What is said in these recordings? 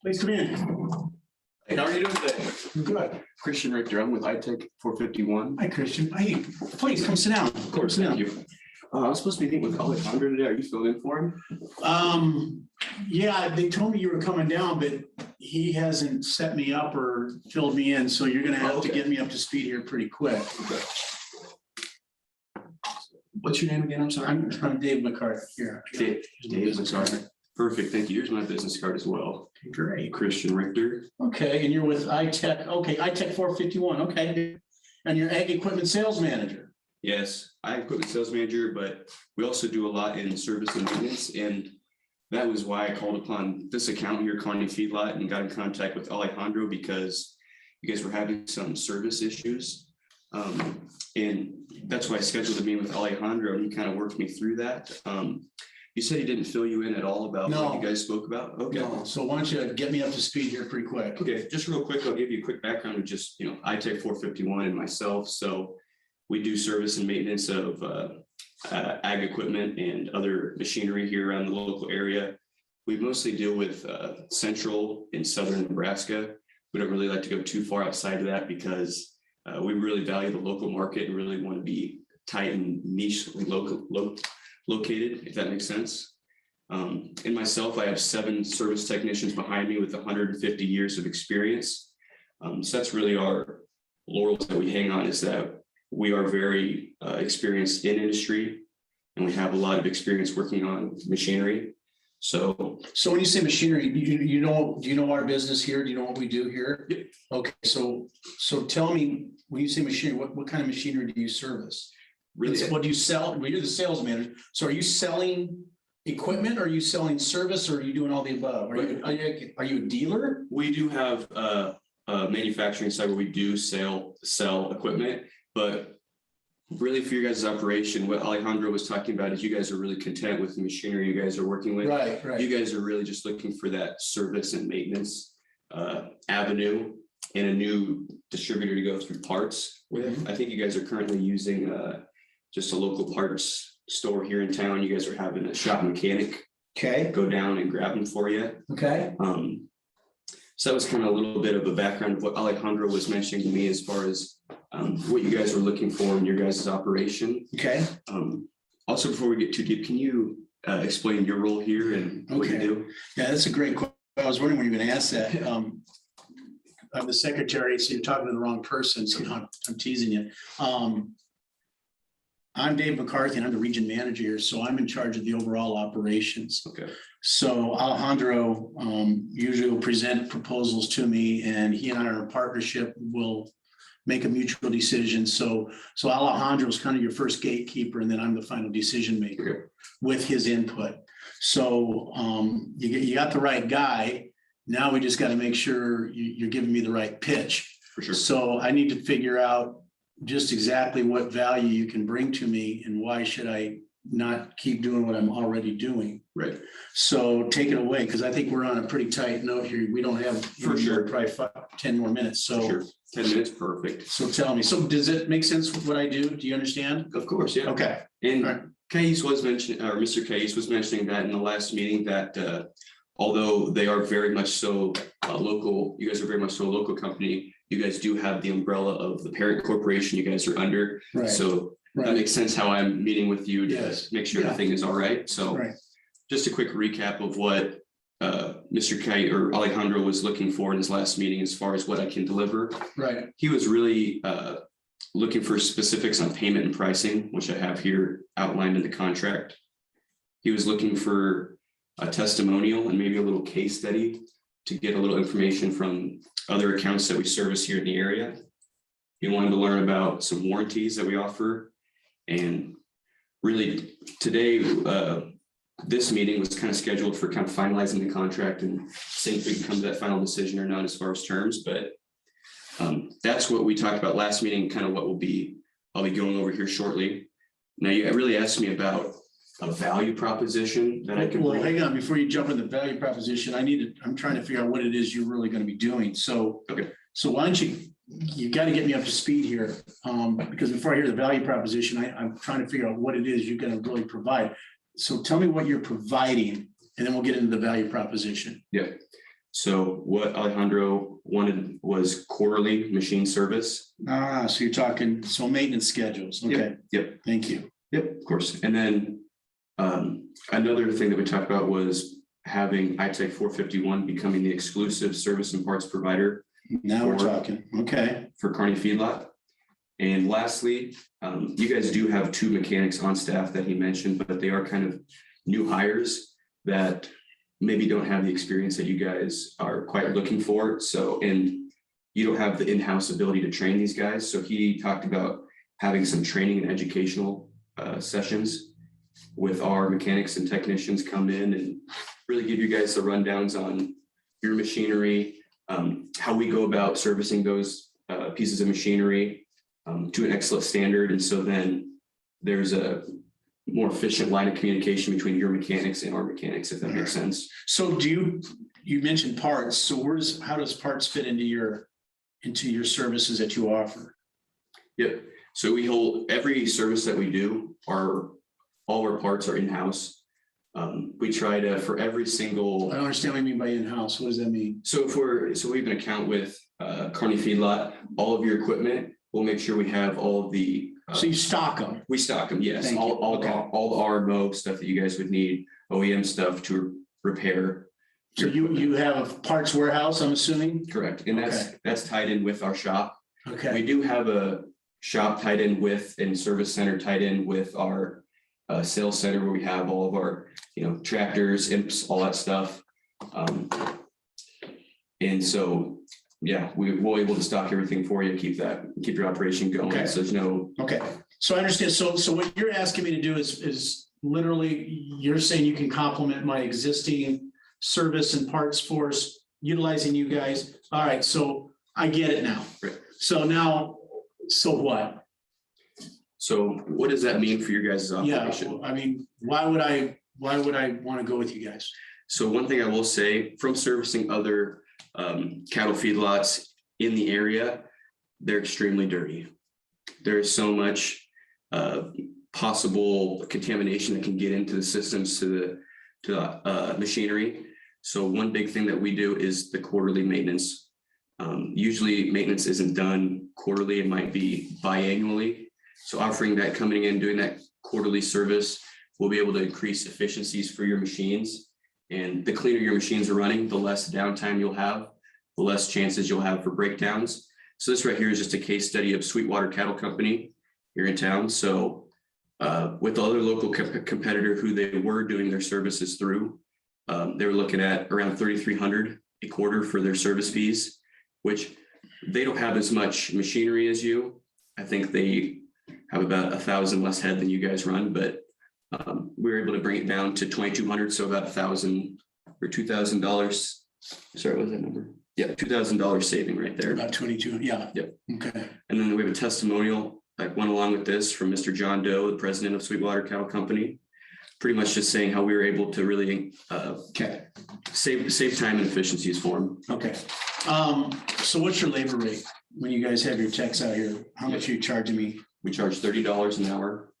Please come in. Hey, how are you doing today? I'm good. Christian Richter, I'm with ITEC 451. Hi, Christian. Hey, please come sit down. Of course, thank you. I was supposed to be meeting with Alejandro today. Are you filling in for him? Yeah, they told me you were coming down, but he hasn't set me up or filled me in, so you're gonna have to get me up to speed here pretty quick. Okay. What's your name again? I'm sorry. I'm Dave McCarthy here. Dave McCarthy. Perfect, thank you. Here's my business card as well. Great. Christian Richter. Okay, and you're with ITEC. Okay, ITEC 451. Okay. And you're ag equipment sales manager. Yes, I'm equipment sales manager, but we also do a lot in service and maintenance. And that was why I called upon this account here, Kearney Feedlot, and got in contact with Alejandro because you guys were having some service issues. And that's why I scheduled a meeting with Alejandro, and he kind of worked me through that. You said he didn't fill you in at all about what you guys spoke about? Okay. No, so why don't you get me up to speed here pretty quick? Okay, just real quick, I'll give you a quick background of just, ITEC 451 and myself. So we do service and maintenance of ag equipment and other machinery here around the local area. We mostly deal with central and southern Nebraska. We don't really like to go too far outside of that because we really value the local market and really want to be tight and niche located, if that makes sense. And myself, I have 7 service technicians behind me with 150 years of experience. So that's really our laurels that we hang on, is that we are very experienced in industry and we have a lot of experience working on machinery. So when you say machinery, do you know our business here? Do you know what we do here? Yep. Okay, so tell me, when you say machinery, what kind of machinery do you service? really, What do you sell? Well, you're the sales manager. So are you selling equipment? Or are you selling service? Or are you doing all the above? Are you a dealer? we do have a manufacturing side where we do sell equipment, but really for your guys' operation, what Alejandro was talking about is you guys are really content with the machinery you guys are working with. Right. You guys are really just looking for that service and maintenance avenue and a new distributor to go through parts with. Mhm. I think you guys are currently using just a local parts store here in town. You guys are having a shop mechanic Okay. go down and grab them for you. Okay. So that was kind of a little bit of a background of what Alejandro was mentioning to me as far as what you guys were looking for in your guys' operation. Okay. Also, before we get too deep, can you explain your role here and what you do? Yeah, that's a great question. I was wondering when you were going to ask that. I'm the secretary, so you're talking to the wrong person, so I'm teasing you. I'm Dave McCarthy, and I'm the region manager here, so I'm in charge of the overall operations. Okay. So Alejandro usually will present proposals to me, and he and I are in a partnership. Will make a mutual decision. So Alejandro is kind of your first gatekeeper, and then I'm the final decision maker with his input. So you got the right guy. Now we just got to make sure you're giving me the right pitch. For sure. So I need to figure out just exactly what value you can bring to me and why should I not keep doing what I'm already doing. Right. So take it away, because I think we're on a pretty tight note here. We don't have For sure probably 10 more minutes. So sure. 10 minutes, perfect. So tell me, so does it make sense with what I do? Do you understand? Of course, yeah. Okay. And All right. Cais was mentioning, or Mr. Cais was mentioning that in the last meeting that although they are very much so local, you guys are very much so a local company, you guys do have the umbrella of the parent corporation you guys are under. Right. So that makes sense how I'm meeting with you to make sure everything is all right. So just a quick recap of what Mr. Cais or Alejandro was looking for in his last meeting as far as what I can deliver. Right. He was really looking for specifics on payment and pricing, which I have here outlined in the contract. He was looking for a testimonial and maybe a little case study to get a little information from other accounts that we service here in the area. He wanted to learn about some warranties that we offer. And really today, this meeting was kind of scheduled for kind of finalizing the contract and seeing if we can come to that final decision or not as far as terms. But that's what we talked about last meeting, kind of what I'll be going over here shortly. Now, you really asked me about a value proposition that I can. Well, hang on, before you jump into the value proposition, I'm trying to figure out what it is you're really going to be doing. So, so why don't you got to get me up to speed here. Because before I hear the value proposition, I'm trying to figure out what it is you're going to really provide. So tell me what you're providing, and then we'll get into the value proposition. Yeah. So what Alejandro wanted was quarterly machine service. So you're talking, so maintenance schedules. Okay, Yep. thank you. Yep, of course. And then another thing that we talked about was having ITEC 451 becoming the exclusive service and parts provider Now we're talking. Okay. for Kearney Feedlot. And lastly, you guys do have 2 mechanics on staff that he mentioned, but they are kind of new hires that maybe don't have the experience that you guys are quite looking for. So, and you don't have the in-house ability to train these guys. So he talked about having some training and educational sessions with our mechanics and technicians come in and really give you guys the rundowns on your machinery, how we go about servicing those pieces of machinery to an excellent standard. And so then there's a more efficient line of communication between your mechanics and our mechanics, if that makes sense. So you mentioned parts. So how does parts fit into your services that you offer? Yep. So we hold every service that we do, all our parts are in-house. We try to, for every single. I don't understand what you mean by in-house. What does that mean? So we have an account with Kearney Feedlot, all of your equipment, we'll make sure we have all of the. So you stock them? We stock them, yes. Thank you. All Okay. the RMO stuff that you guys would need, OEM stuff to repair. So you have a parts warehouse, I'm assuming? Correct. And that's tied in with our shop. Okay. We do have a shop tied in with and service center tied in with our sales center where we have all of our, tractors, imps, all that stuff. And so, yeah, we're able to stock everything for you, keep your operation going. Okay. So there's no. Okay. So I understand. So what you're asking me to do is literally, you're saying you can complement my existing service and parts force utilizing you guys. All right. So I get it now. Right. So what? So what does that mean for your guys' operation? Yeah, I mean, why would I want to go with you guys? So one thing I will say, from servicing other cattle feedlots in the area, they're extremely dirty. There's so much possible contamination that can get into the systems to the machinery. So one big thing that we do is the quarterly maintenance. Usually maintenance isn't done quarterly, it might be biannually. So offering that, coming in, doing that quarterly service, we'll be able to increase efficiencies for your machines. And the cleaner your machines are running, the less downtime you'll have, the less chances you'll have for breakdowns. So this right here is just a case study of Sweetwater Cattle Company here in town. So with the other local competitor who they were doing their services through, they were looking at around $3,300 a quarter for their service fees, which they don't have as much machinery as you. I think they have about 1,000 less head than you guys run, but we were able to bring it down to $2,200, so about $1,000 or $2,000. Sorry, what was that number? Yeah, $2,000 saving right there. About 22. Yeah. Yep. Okay. And then we have a testimonial that went along with this from Mr. John Doe, the president of Sweetwater Cattle Company, pretty much just saying how we were able to really save time and efficiencies for them. Okay. So what's your labor rate when you guys have your techs out here? How much are you charging me? We charge $30 an hour.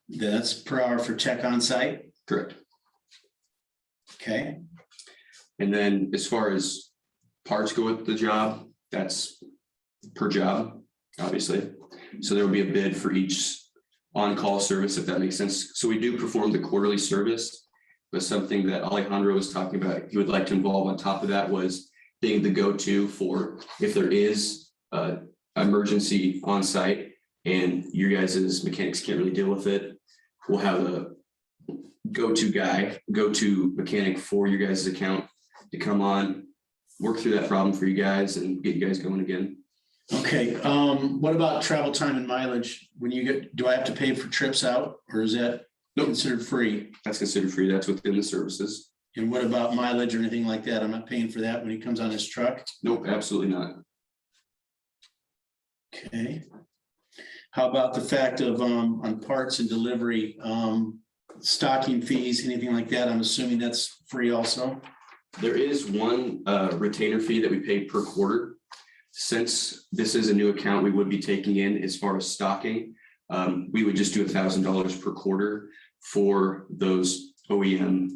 That's per hour for tech on site? Correct. Okay. And then as far as parts go with the job, that's per job, obviously. So there will be a bid for each on-call service, if that makes sense. So we do perform the quarterly service, but something that Alejandro was talking about, he would like to involve on top of that was being the go-to for if there is emergency on site and your guys' mechanics can't really deal with it. We'll have a go-to mechanic for your guys' account to come on, work through that problem for you guys and get you guys going again. Okay. What about travel time and mileage? Do I have to pay for trips out, or is that considered free? That's considered free. That's within the services. And what about mileage or anything like that? I'm not paying for that when he comes on his truck? Nope, absolutely not. Okay. How about the fact of on parts and delivery, stocking fees, anything like that? I'm assuming that's free also? There is one retainer fee that we pay per quarter. Since this is a new account we would be taking in as far as stocking, we would just do $1,000 per quarter for those OEM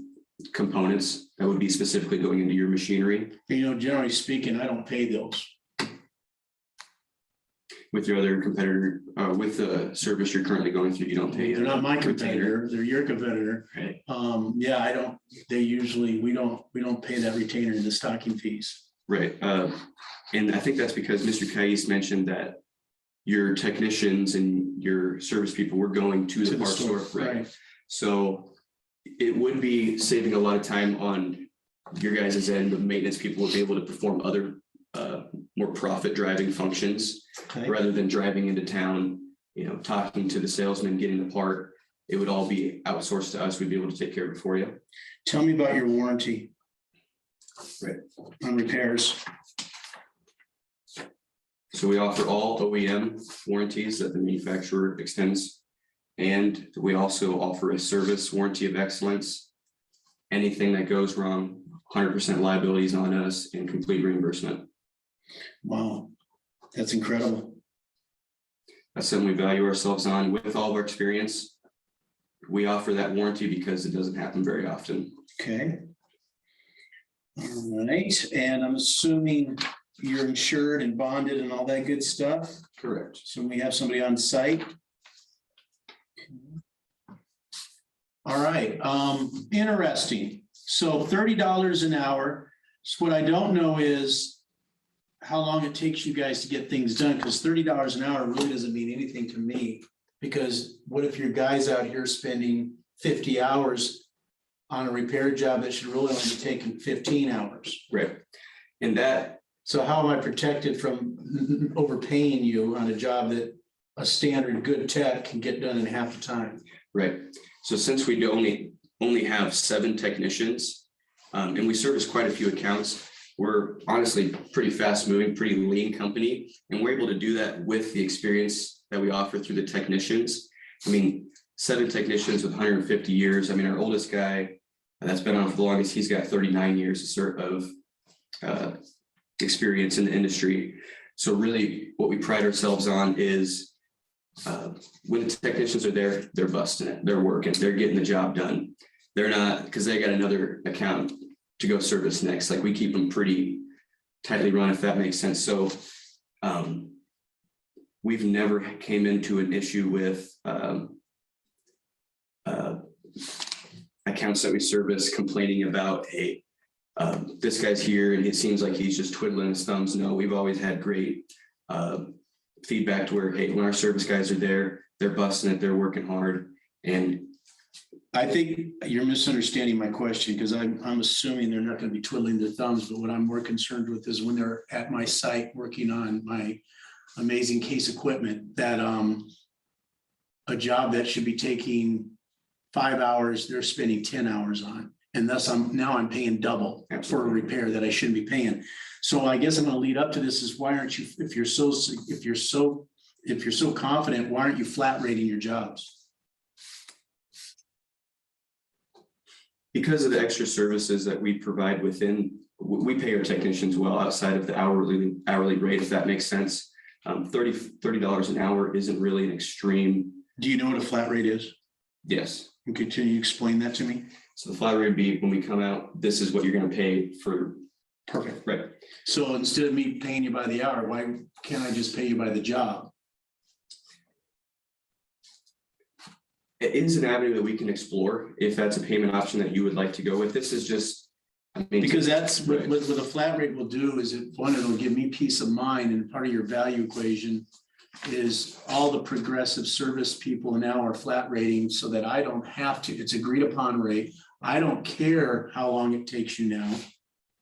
components that would be specifically going into your machinery. You know, generally speaking, I don't pay those. With your other competitor, with the service you're currently going through, you don't pay. They're not my retainer. competitor, they're your competitor. Right. Yeah, I don't, we don't pay that retainer in the stocking fees. Right. And I think that's because Mr. Kais mentioned that your technicians and your service people were going to the parts store. Right. So it would be saving a lot of time on your guys' end. The maintenance people would be able to perform other more profit driving functions. Okay. Rather than driving into town, you know, talking to the salesman, getting the part. It would all be outsourced to us. We'd be able to take care of it for you. Tell me about your warranty. Right. On repairs. So we offer all OEM warranties that the manufacturer extends. And we also offer a service warranty of excellence. Anything that goes wrong, 100% liability is on us and complete reimbursement. Wow, that's incredible. That's something we value ourselves on. With all of our experience, we offer that warranty because it doesn't happen very often. Okay. All right, and I'm assuming you're insured and bonded and all that good stuff. Correct. So we have somebody on site. All right, interesting. So $30 an hour. So what I don't know is how long it takes you guys to get things done, because $30 an hour really doesn't mean anything to me. Because what if your guy's out here spending 50 hours on a repair job that should really only be taking 15 hours? Right. And that. So how am I protected from overpaying you on a job that a standard good tech can get done in half the time? Right. So since we only have 7 technicians, and we service quite a few accounts, we're honestly pretty fast moving, pretty lean company. And we're able to do that with the experience that we offer through the technicians. I mean, 7 technicians with 150 years. I mean, our oldest guy that's been on for the longest, he's got 39 years of experience in the industry. So really what we pride ourselves on is when the technicians are there, they're busting it, they're working, they're getting the job done. They're not, because they got another account to go service next. Like, we keep them pretty tightly run, if that makes sense. So we've never came into an issue with accounts that we service complaining about, hey, this guy's here and it seems like he's just twiddling his thumbs. No, we've always had great feedback to where, hey, when our service guys are there, they're busting it, they're working hard. And I think you're misunderstanding my question, because I'm assuming they're not going to be twiddling their thumbs, but what I'm more concerned with is when they're at my site working on my amazing case equipment, that a job that should be taking 5 hours, they're spending 10 hours on. And thus I'm paying double for a repair that I shouldn't be paying. So I guess I'm going to lead up to this is, why aren't you, if you're so confident, why aren't you flat rating your jobs? because of the extra services that we provide within, we pay our technicians well outside of the hourly rate, if that makes sense. $30 an hour isn't really an extreme. Do you know what a flat rate is? Yes. And can you explain that to me? So the flat rate would be when we come out, this is what you're going to pay for. Perfect. Right. So instead of me paying you by the hour, why can't I just pay you by the job? It is an avenue that we can explore if that's a payment option that you would like to go with. This is just, I mean, because that's what a flat rate will do is it'll give me peace of mind, and part of your value equation is all the progressive service people now are flat rating so that I don't have to, it's agreed upon rate. I don't care how long it takes you now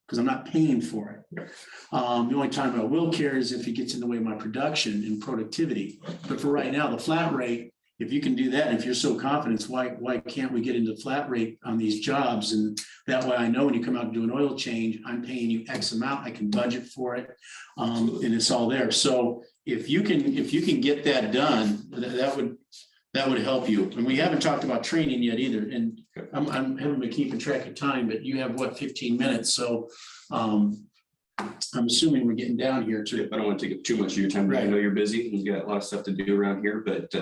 because I'm not paying for it. The only time I will care is if it gets in the way of my production and productivity. But for right now, the flat rate, if you can do that, if you're so confident, why can't we get into flat rate on these jobs? And that way I know when you come out and do an oil change, I'm paying you X amount, I can budget for it, and it's all there. So if you can get that done, that would help you. And we haven't talked about training yet either. And I'm having to keep track of time, but you have what, 15 minutes. So I'm assuming we're getting down here too. I don't want to take up too much of your time, but I know you're busy and you got a lot of stuff to do around here, but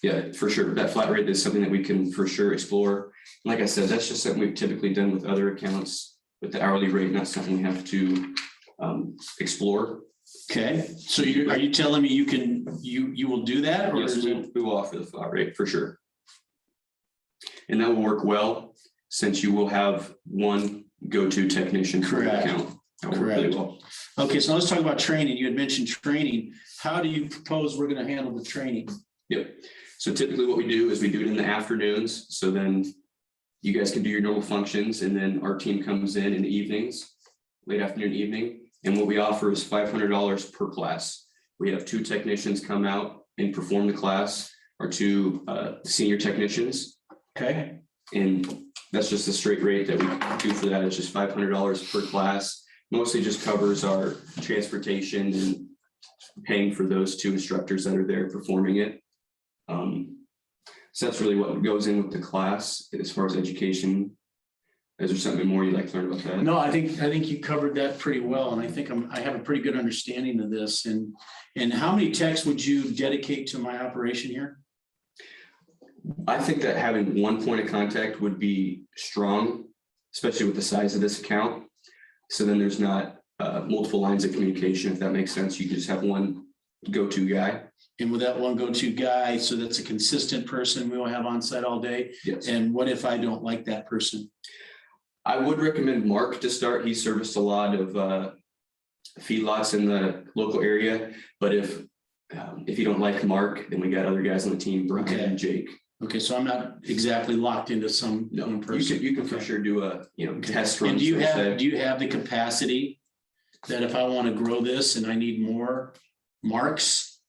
Yeah, for sure. That flat rate is something that we can for sure explore. Like I said, that's just something we've typically done with other accounts with the hourly rate, not something we have to explore. Okay, so are you telling me you will do that? Or Yes, is it- we will offer the flat rate for sure. And that will work well since you will have one go-to technician for your Correct. account. That will work really Correct. well. Okay, so let's talk about training. You had mentioned training. How do you propose we're going to handle the training? Yep. So typically what we do is we do it in the afternoons. So then you guys can do your normal functions and then our team comes in the evenings, late afternoon, evening. And what we offer is $500 per class. We have 2 technicians come out and perform the class, our 2 senior technicians. Okay, And that's just the straight rate that we do for that. It's just $500 per class. Mostly just covers our transportation and paying for those 2 instructors that are there performing it. So that's really what goes in with the class as far as education. Is there something more you'd like to learn about that? no, I think you covered that pretty well, and I think I have a pretty good understanding of this. And how many techs would you dedicate to my operation here? I think that having one point of contact would be strong, especially with the size of this account. So then there's not multiple lines of communication, if that makes sense. You can just have one go-to guy. And with that one go-to guy, so that's a consistent person we will have on site all day. Yes. And what if I don't like that person? I would recommend Mark to start. He serviced a lot of feedlots in the local area. But if you don't like Mark, then we got other guys on the team, Brian Okay. and Jake. Okay, so I'm not exactly locked into one person. You can for Okay. sure do a test run. And do you so to say. have, the capacity that if I want to grow this and I need more marks,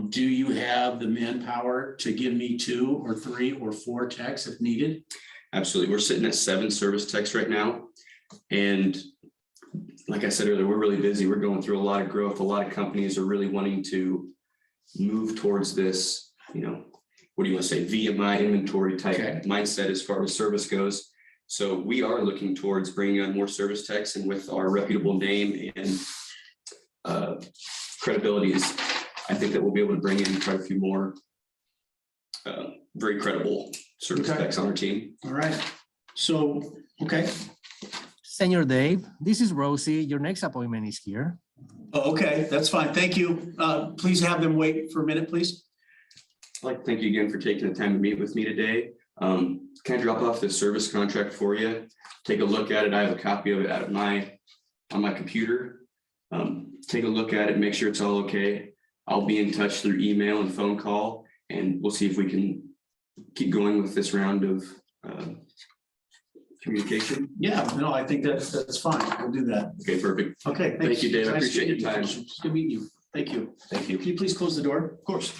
do you have the manpower to give me 2 or 3 or 4 techs if needed? Absolutely. We're sitting at 7 service techs right now. And like I said earlier, we're really busy. We're going through a lot of growth. A lot of companies are really wanting to move towards this, what do you want to say, VMI inventory type Okay. mindset as far as service goes. So we are looking towards bringing on more service techs, and with our reputable name and credibilities, I think that we'll be able to bring in quite a few more very credible service Okay. techs on our team. All right. So, okay. Senor Dave, this is Rosie. Your next appointment is here. Oh, okay, that's fine. Thank you. Please have them wait for a minute, please. I'd like to thank you again for taking the time to meet with me today. Can I drop off the service contract for you? Take a look at it. I have a copy of it on my computer. Take a look at it, make sure it's all okay. I'll be in touch through email and phone call, and we'll see if we can keep going with this round of communication. Yeah, no, I think that's fine. We'll do that. Okay, perfect. Okay. Thank you, Dave. I Nice appreciate your meeting you. time. It's good meeting you. Thank you. Thank you. Can you please close the door? Of course.